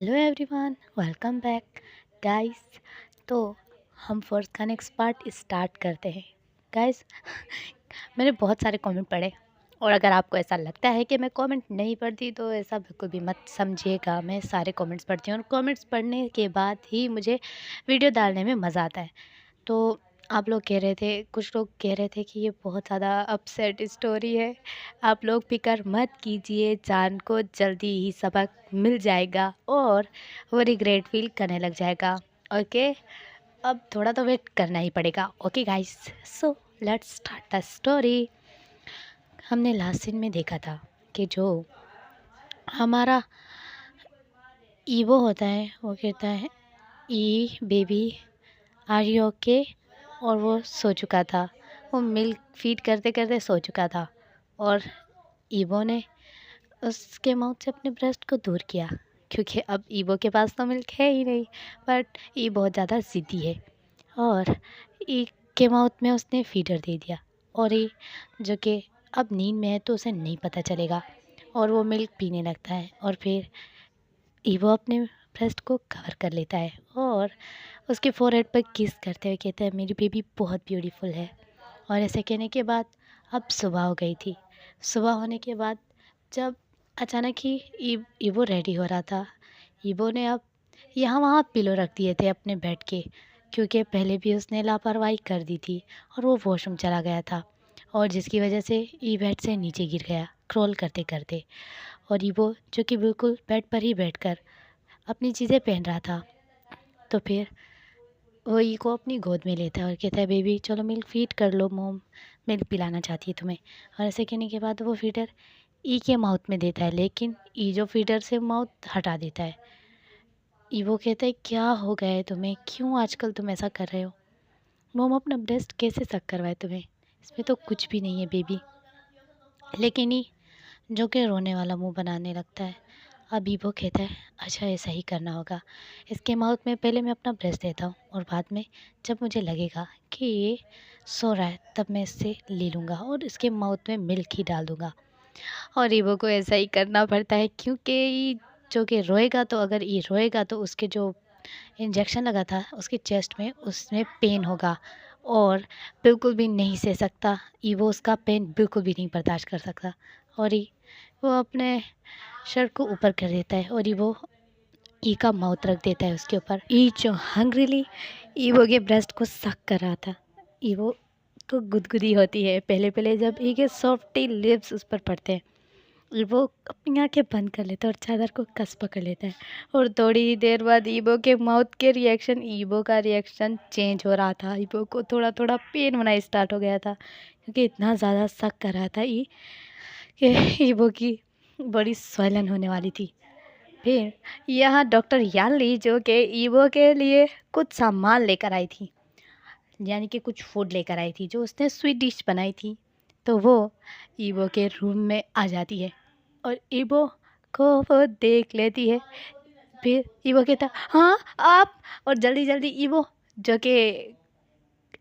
Hello everyone, welcome back guys. तो हम first का नेक्स्ट पार्ट स्टार्ट करते हैं। गाइस, मैंने बहुत सारे कमेंट पढ़े और अगर आपको ऐसा लगता है कि मैं कमेंट नहीं पढ़ती तो ऐसा बिल्कुल भी मत समझिएगा। मैं सारे कमेंट्स पढ़ती हूँ और कमेंट्स पढ़ने के बाद ही मुझे वीडियो डालने में मज़ा आता है। तो आप लोग कह रहे थे, कुछ लोग कह रहे थे कि ये बहुत ज़्यादा अपसेट स्टोरी है। आप लोग फ़िक्र मत कीजिए, जान को जल्दी ही सबक मिल जाएगा और वो रिग्रेट फ़ील करने लग जाएगा। ओके, अब थोड़ा तो वेट करना ही पड़ेगा। Okay guys, so let's start the story. हमने लास्ट सीन में देखा था कि जो हमारा ईवो होता है वो कहता है, ई बेबी आर यू ओके। और वो सो चुका था। वो मिल्क फीड करते करते सो चुका था और ईवो ने उसके माउथ से अपने ब्रेस्ट को दूर किया, क्योंकि अब ईवो के पास तो मिल्क है ही नहीं। बट ई बहुत ज़्यादा ज़िद्दी है और ई के माउथ में उसने फीडर दे दिया। और ई जो कि अब नींद में है तो उसे नहीं पता चलेगा और वो मिल्क पीने लगता है। और फिर ईवो अपने ब्रेस्ट को कवर कर लेता है और उसके फोरहेड पर किस करते हुए कहता है, मेरी बेबी बहुत ब्यूटीफुल है। और ऐसे कहने के बाद अब सुबह हो गई थी। सुबह होने के बाद जब अचानक ही ईवो रेडी हो रहा था, ईवो ने अब यहाँ वहाँ पिलो रख दिए थे अपने बेड के, क्योंकि पहले भी उसने लापरवाही कर दी थी और वो वॉशरूम चला गया था और जिसकी वजह से ई बेड से नीचे गिर गया क्रॉल करते करते। और ईवो जो कि बिल्कुल बेड पर ही बैठकर अपनी चीज़ें पहन रहा था, तो फिर वो ई को अपनी गोद में लेता है और कहता है, बेबी चलो मिल्क फीड कर लो, मोम मिल्क पिलाना चाहती है तुम्हें। और ऐसे कहने के बाद वो फीडर ई के माउथ में देता है, लेकिन ई जो फीडर से माउथ हटा देता है। ई वो कहता है, क्या हो गया है तुम्हें, क्यों आजकल तुम ऐसा कर रहे हो। मोम अपना ब्रेस्ट कैसे सक करवाए तुम्हें, इसमें तो कुछ भी नहीं है बेबी। लेकिन ई जो कि रोने वाला मुंह बनाने लगता है। अब ईवो कहता है, अच्छा ऐसा ही करना होगा, इसके माउथ में पहले मैं अपना ब्रश देता हूँ और बाद में जब मुझे लगेगा कि ये सो रहा है तब मैं इससे ले लूँगा और इसके माउथ में मिल्क ही डाल दूँगा। और ईवो को ऐसा ही करना पड़ता है, क्योंकि ये जो कि रोएगा, तो अगर ये रोएगा तो उसके जो इंजेक्शन लगा था उसके चेस्ट में, उसमें पेन होगा और बिल्कुल भी नहीं सह सकता। ईवो उसका पेन बिल्कुल भी नहीं बर्दाश्त कर सकता और वो अपने शर्ट को ऊपर कर देता है और वो ई का माउथ रख देता है उसके ऊपर। ई जो हंग्रीली ईवो के ब्रेस्ट को सक कर रहा था। ईवो को गुदगुदी होती है पहले पहले जब ई के सॉफ्टी लिप्स उस पर पड़ते हैं। ईवो अपनी आंखें बंद कर लेता है और चादर को कस पकड़ लेता है और थोड़ी ही देर बाद ईवो के माउथ के रिएक्शन, ईवो का रिएक्शन चेंज हो रहा था। ईवो को थोड़ा थोड़ा पेन होना स्टार्ट हो गया था, क्योंकि इतना ज़्यादा सक कर रहा था ई कि ईवो की बड़ी स्वैलन होने वाली थी। फिर यहाँ डॉक्टर यानली जो कि ईवो के लिए कुछ सामान लेकर आई थी, यानी कि कुछ फूड लेकर आई थी जो उसने स्वीट डिश बनाई थी, तो वो ईवो के रूम में आ जाती है और ईवो को वो देख लेती है। फिर ईवो कहता, हाँ आप। और जल्दी जल्दी ईवो जो कि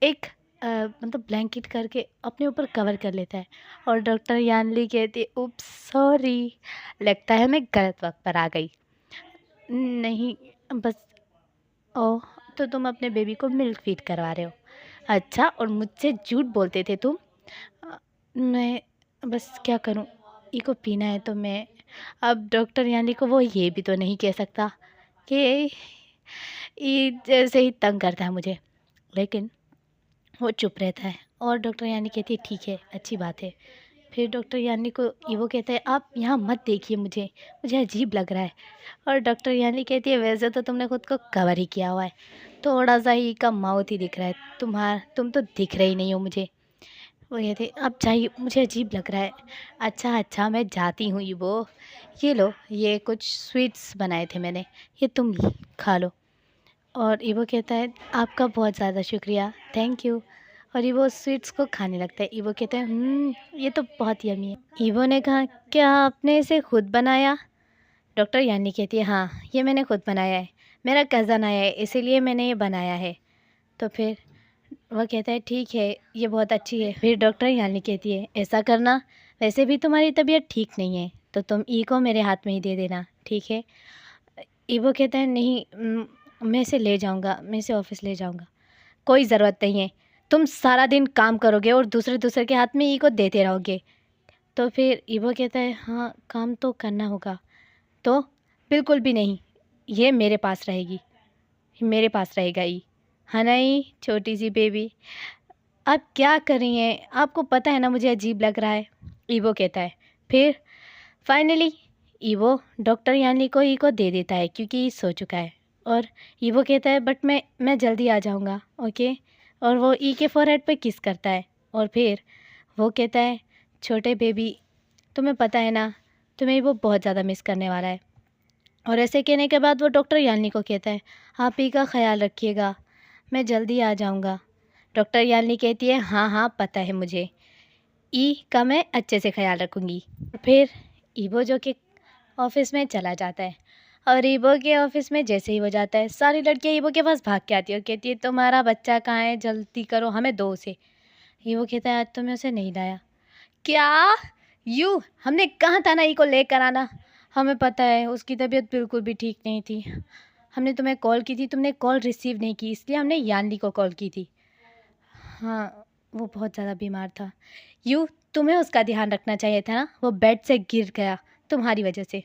एक मतलब ब्लैंकेट करके अपने ऊपर कवर कर लेता है और डॉक्टर यानली कहती है, उप्स सॉरी, लगता है मैं गलत वक्त पर आ गई। नहीं, बस ओह, तो तुम अपने बेबी को मिल्क फीड करवा रहे हो, अच्छा, और मुझसे झूठ बोलते थे तुम। मैं बस क्या करूं, ई को पीना है तो मैं। अब डॉक्टर यानी को वो ये भी तो नहीं कह सकता कि ये जैसे ही तंग करता है मुझे, लेकिन वो चुप रहता है और डॉक्टर यानी कहती है, ठीक है अच्छी बात है। फिर डॉक्टर यानी को वो कहता है, आप यहाँ मत देखिए, मुझे मुझे अजीब लग रहा है। और डॉक्टर यानी कहती है, वैसे तो तुमने खुद को कवर ही किया हुआ है, थोड़ा सा ही का माउथ ही दिख रहा है, तुम तो दिख रहे ही नहीं हो मुझे। वो कहते, अब चाहिए, मुझे अजीब लग रहा है। अच्छा अच्छा, मैं जाती हूँ। ये लो, ये कुछ स्वीट्स बनाए थे मैंने, ये तुम खा लो। और ईवो कहता है, आपका बहुत ज़्यादा शुक्रिया, थैंक यू। और ईवो स्वीट्स को खाने लगता है। ईवो कहता है, ये तो बहुत यमी है। ईवो ने कहा, क्या आपने इसे खुद बनाया। डॉक्टर यानी कहती है, हाँ ये मैंने खुद बनाया है, मेरा कज़न आया है इसीलिए मैंने ये बनाया है। तो फिर वह कहता है, ठीक है ये बहुत अच्छी है। फिर डॉक्टर यानी कहती है, ऐसा करना, वैसे भी तुम्हारी तबीयत ठीक नहीं है तो तुम ई को मेरे हाथ में ही दे देना, ठीक है। ईवो कहता है नहीं मैं इसे ले जाऊँगा, मैं इसे ऑफ़िस ले जाऊँगा। कोई ज़रूरत नहीं है, तुम सारा दिन काम करोगे और दूसरे दूसरे के हाथ में ई को देते रहोगे। तो फिर ईवो कहता है हाँ, काम तो करना होगा। तो बिल्कुल भी नहीं, ये मेरे पास रहेगी, मेरे पास रहेगा ई। हाँ ना ई छोटी सी बेबी, आप क्या कर रही हैं? आपको पता है ना मुझे अजीब लग रहा है। ईवो कहता है। फिर फाइनली ईवो डॉक्टर यानी को ई को दे देता है क्योंकि ई सो चुका है। और ईवो कहता है बट मैं जल्दी आ जाऊँगा, ओके। और वो ई के फोरहेड पे किस करता है। और फिर वो कहता है छोटे बेबी, तुम्हें पता है ना तुम्हें वो बहुत ज़्यादा मिस करने वाला है। और ऐसे कहने के बाद वो डॉक्टर यानी को कहता है आप ई का ख्याल रखिएगा, मैं जल्दी आ जाऊँगा। डॉक्टर यानी कहती है हाँ हाँ पता है मुझे, ई का मैं अच्छे से ख्याल रखूँगी। फिर ईवो जो कि ऑफिस में चला जाता है। और ईवो के ऑफिस में जैसे ही वो जाता है सारी लड़कियां ईवो के पास भाग के आती है और कहती है तुम्हारा बच्चा कहाँ है, जल्दी करो हमें दो उसे। ईवो कहता है आज तो मैं उसे नहीं लाया। क्या? यू हमने कहा था ना ई को लेकर आना, हमें पता है उसकी तबीयत बिल्कुल भी ठीक नहीं थी। हमने तुम्हें कॉल की थी, तुमने कॉल रिसीव नहीं की, इसलिए हमने यानी को कॉल की थी। हाँ, वो बहुत ज़्यादा बीमार था। यू तुम्हें उसका ध्यान रखना चाहिए था ना, वो बेड से गिर गया तुम्हारी वजह से।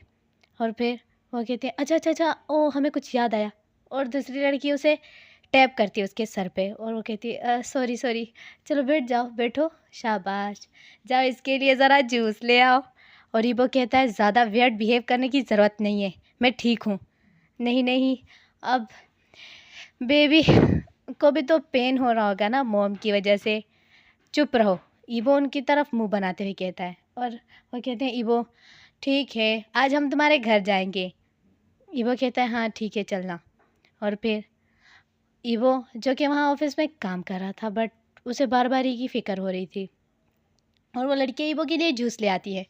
और फिर वो कहते हैं अच्छा अच्छा अच्छा, ओ हमें कुछ याद आया। और दूसरी लड़की उसे टैप करती है उसके सर पे और वो कहती है सॉरी सॉरी, चलो बैठ जाओ, बैठो, शाबाश, जाओ इसके लिए ज़रा जूस ले आओ। और ये वो कहता है ज़्यादा वियर्ड बिहेव करने की ज़रूरत नहीं है, मैं ठीक हूँ। नहीं नहीं, अब बेबी को भी तो पेन हो रहा होगा ना मॉम की वजह से, चुप रहो। ईवो उनकी तरफ मुंह बनाते हुए कहता है। और वो कहते हैं ईवो ठीक है आज हम तुम्हारे घर जाएंगे। ईवो कहता है हाँ ठीक है चलना। और फिर ईवो जो कि वहाँ ऑफिस में काम कर रहा था बट उसे बार बार ही की फ़िक्र हो रही थी। और वो लड़की ईवो के लिए जूस ले आती है।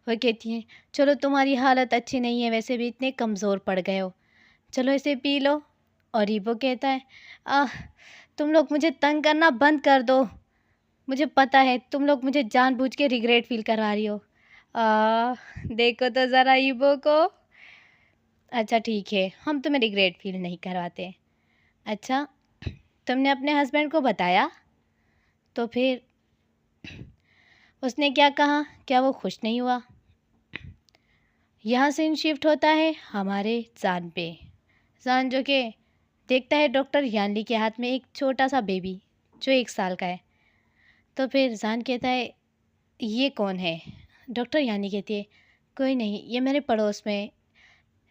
वो कहती है चलो तुम्हारी हालत अच्छी नहीं है, वैसे भी इतने कमज़ोर पड़ गए हो, चलो इसे पी लो। और ईवो कहता है आह तुम लोग मुझे तंग करना बंद कर दो, मुझे पता है तुम लोग मुझे जानबूझ के रिग्रेट फील करवा रही हो। देखो तो ज़रा ईवो को। अच्छा ठीक है हम तुम्हें रिग्रेट फील नहीं करवाते। अच्छा तुमने अपने हस्बैंड को बताया? तो फिर उसने क्या कहा, क्या वो खुश नहीं हुआ? यहाँ सीन शिफ्ट होता है हमारे जान पे। जान जो कि देखता है डॉक्टर यानी के हाथ में एक छोटा सा बेबी जो 1 साल का है। तो फिर जान कहता है ये कौन है? डॉक्टर यानी कहती है कोई नहीं, ये मेरे पड़ोस में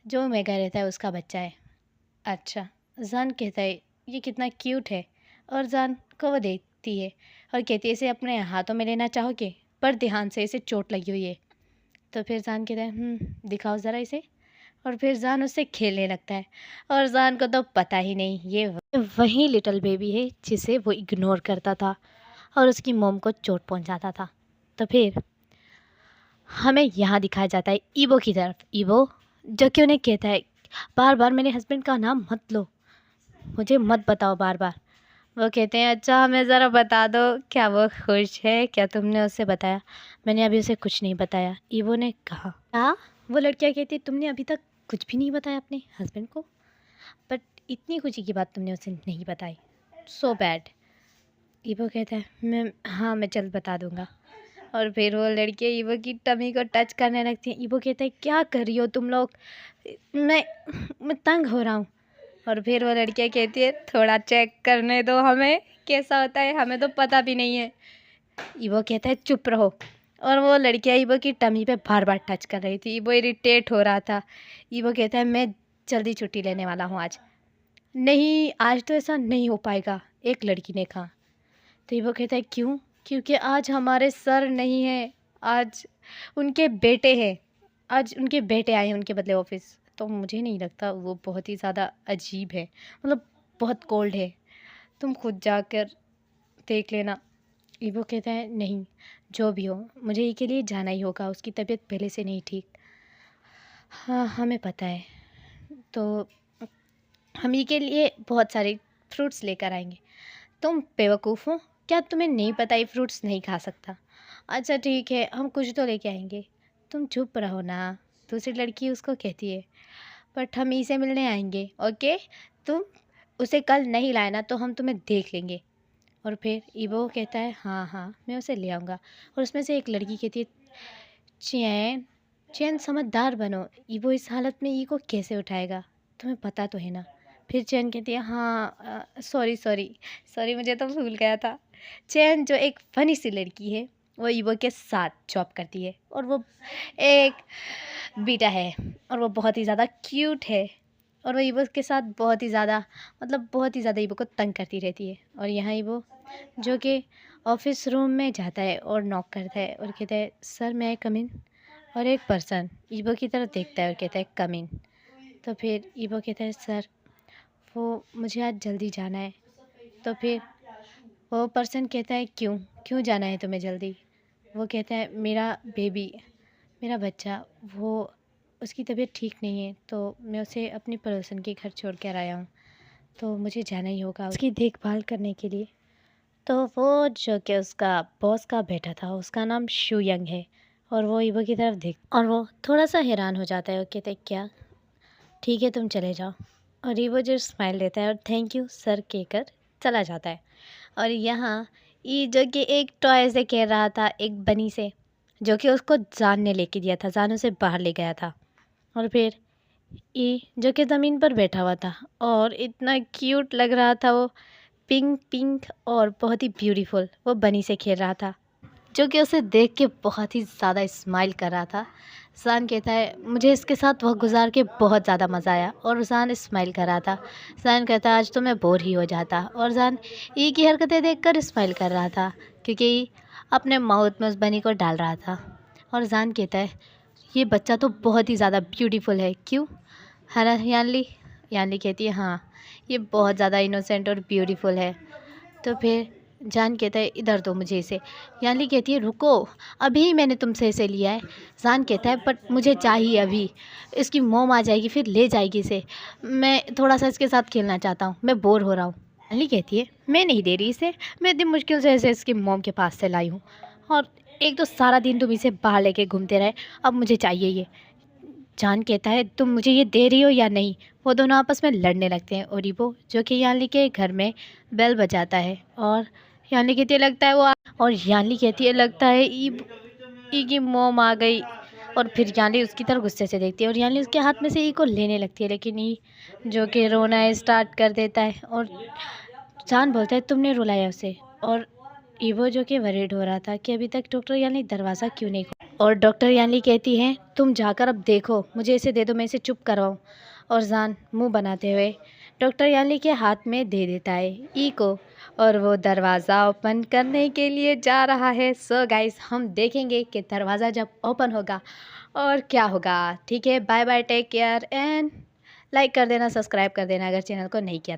जो मेगा रहता है उसका बच्चा है। अच्छा। जान कहता है ये कितना क्यूट है। और जान को वो देखती है और कहती है इसे अपने हाथों में लेना चाहोगे, पर ध्यान से, इसे चोट लगी हुई है। तो फिर जान कहता है दिखाओ ज़रा इसे। और फिर जान उससे खेलने लगता है। और जान को तो पता ही नहीं ये वही लिटिल बेबी है जिसे वो इग्नोर करता था और उसकी मोम को चोट पहुंचाता था। तो फिर हमें यहाँ दिखाया जाता है ईवो की तरफ। ईवो जो कि उन्हें कहता है बार बार मेरे हस्बैंड का नाम मत लो, मुझे मत बताओ बार बार। वो कहते हैं अच्छा हमें ज़रा बता दो, क्या वो खुश है, क्या तुमने उसे बताया? मैंने अभी उसे कुछ नहीं बताया, ईवो ने कहा। क्या? वो लड़कियाँ कहती है तुमने अभी तक कुछ भी नहीं बताया अपने हस्बैंड को, बट इतनी खुशी की बात तुमने उसे नहीं बताई, सो बैड। ईवो कहता है मैं जल्द बता दूंगा। और फिर वो लड़के ईवो की टमी को टच करने लगती हैं। ईवो कहता है क्या कर रही हो तुम लोग, मैं मैं तंग हो रहा हूँ। और फिर वो लड़कियाँ कहती है थोड़ा चेक करने दो हमें कैसा होता है, हमें तो पता भी नहीं है। ईवो कहता है चुप रहो। और वो लड़कियाँ ईवो की टमी पे बार बार टच कर रही थी, ईवो इरिटेट हो रहा था। ईवो कहता है मैं जल्दी छुट्टी लेने वाला हूँ आज। नहीं आज तो ऐसा नहीं हो पाएगा, एक लड़की ने कहा। तो ईवो कहता है क्यों? क्योंकि आज हमारे सर नहीं है, आज उनके बेटे हैं, आज उनके बेटे आए हैं उनके बदले ऑफिस। तो मुझे नहीं लगता, वो बहुत ही ज़्यादा अजीब है, मतलब बहुत कोल्ड है, तुम खुद जाकर देख लेना। ईवो कहता है नहीं, जो भी हो मुझे ये के लिए जाना ही होगा, उसकी तबीयत पहले से नहीं ठीक। हाँ हमें पता है, तो हम ये के लिए बहुत सारे फ्रूट्स लेकर आएंगे। तुम बेवकूफ़ हो, क्या तुम्हें नहीं पता ये फ्रूट्स नहीं खा सकता? अच्छा ठीक है हम कुछ तो लेके आएंगे, तुम चुप रहो ना, दूसरी लड़की उसको कहती है। बट हम ई से मिलने आएंगे, ओके। तुम उसे कल नहीं लाए ना तो हम तुम्हें देख लेंगे। और फिर ईबो कहता है हाँ हाँ मैं उसे ले आऊँगा। और उसमें से एक लड़की कहती है चैन, चैन समझदार बनो, ईबो इस हालत में ई को कैसे उठाएगा, तुम्हें पता तो है ना। फिर चैन कहती है हाँ सॉरी सॉरी सॉरी मुझे तो भूल गया था। चैन जो एक फनी सी लड़की है वो ईबो के साथ जॉब करती है और वो एक बेटा है और वो बहुत ही ज़्यादा क्यूट है और वो ईबो के साथ बहुत ही ज़्यादा मतलब बहुत ही ज़्यादा ईबो को तंग करती रहती है। और यहाँ ईबो जो कि ऑफिस रूम में जाता है और नॉक करता है और कहता है सर मैं कम इन। और एक पर्सन ईबो की तरफ देखता है और कहता है कम इन। तो फिर ईबो कहता है सर वो मुझे आज जल्दी जाना है। तो फिर वो पर्सन कहता है क्यों क्यों जाना है तुम्हें जल्दी। वो कहता है मेरा बेबी, मेरा बच्चा, वो उसकी तबीयत ठीक नहीं है तो मैं उसे अपनी पड़ोसन के घर छोड़ कर आया हूँ, तो मुझे जाना ही होगा उसकी देखभाल करने के लिए। तो वो जो कि उसका बॉस का बेटा था उसका नाम शू यंग है और वो ईबो की तरफ देख और वो थोड़ा सा हैरान हो जाता है और कहते हैं क्या, ठीक है तुम चले जाओ। और ईबो जो स्माइल देता है और थैंक यू सर कहकर चला जाता है। और यहाँ ये जो कि एक टॉय से खेल रहा था एक बनी से, जो कि उसको जान ने लेके दिया था, जान उसे बाहर ले गया था। और फिर ये जो कि ज़मीन पर बैठा हुआ था और इतना क्यूट लग रहा था वो, पिंक पिंक और बहुत ही ब्यूटीफुल वो बनी से खेल रहा था, जो कि उसे देख के बहुत ही ज़्यादा स्माइल कर रहा था। सान कहता है मुझे इसके साथ वक्त गुजार के बहुत ज़्यादा मज़ा आया और सान स्माइल कर रहा था। सान कहता है आज तो मैं बोर ही हो जाता और सान ई की हरकतें देखकर स्माइल कर रहा था क्योंकि ई अपने माउथ में उस बनी को डाल रहा था। और जान कहता है ये बच्चा तो बहुत ही ज़्यादा ब्यूटीफुल है, क्यों है ना यानली। यानली कहती है हाँ ये बहुत ज़्यादा इनोसेंट और ब्यूटीफुल है। तो फिर जान कहता है इधर दो मुझे इसे। यानली कहती है रुको अभी मैंने तुमसे इसे लिया है। जान कहता है बट मुझे चाहिए अभी, इसकी मोम आ जाएगी फिर ले जाएगी इसे, मैं थोड़ा सा इसके साथ खेलना चाहता हूँ, मैं बोर हो रहा हूँ। यानली कहती है मैं नहीं दे रही इसे, मैं इतनी मुश्किल से इसे इसकी मोम के पास से लाई हूँ और एक तो सारा दिन तुम इसे बाहर लेके घूमते रहे, अब मुझे चाहिए ये। जान कहता है तुम मुझे ये दे रही हो या नहीं। वो दोनों आपस में लड़ने लगते हैं और ईबो जो कि यानली के घर में बेल बजाता है और यानली कहती है लगता है और यानली कहती है लगता है ई की मोम आ गई। और फिर यानली उसकी तरफ गुस्से से देखती है और यानली उसके हाथ में से ई को लेने लगती है, लेकिन ई जो कि रोना स्टार्ट कर देता है और जान बोलता है तुमने रुलाया उसे। और ईवो जो कि वरीड हो रहा था कि अभी तक डॉक्टर यानी दरवाज़ा क्यों नहीं खोला। और डॉक्टर यानी कहती है तुम जाकर अब देखो, मुझे इसे दे दो मैं इसे चुप करवाऊँ। और जान मुंह बनाते हुए डॉक्टर यानी के हाथ में दे देता है ई को और वो दरवाज़ा ओपन करने के लिए जा रहा है। सो गाइस हम देखेंगे कि दरवाज़ा जब ओपन होगा और क्या होगा। ठीक है bye bye take care and like कर देना, सब्सक्राइब कर देना अगर चैनल को नहीं किया।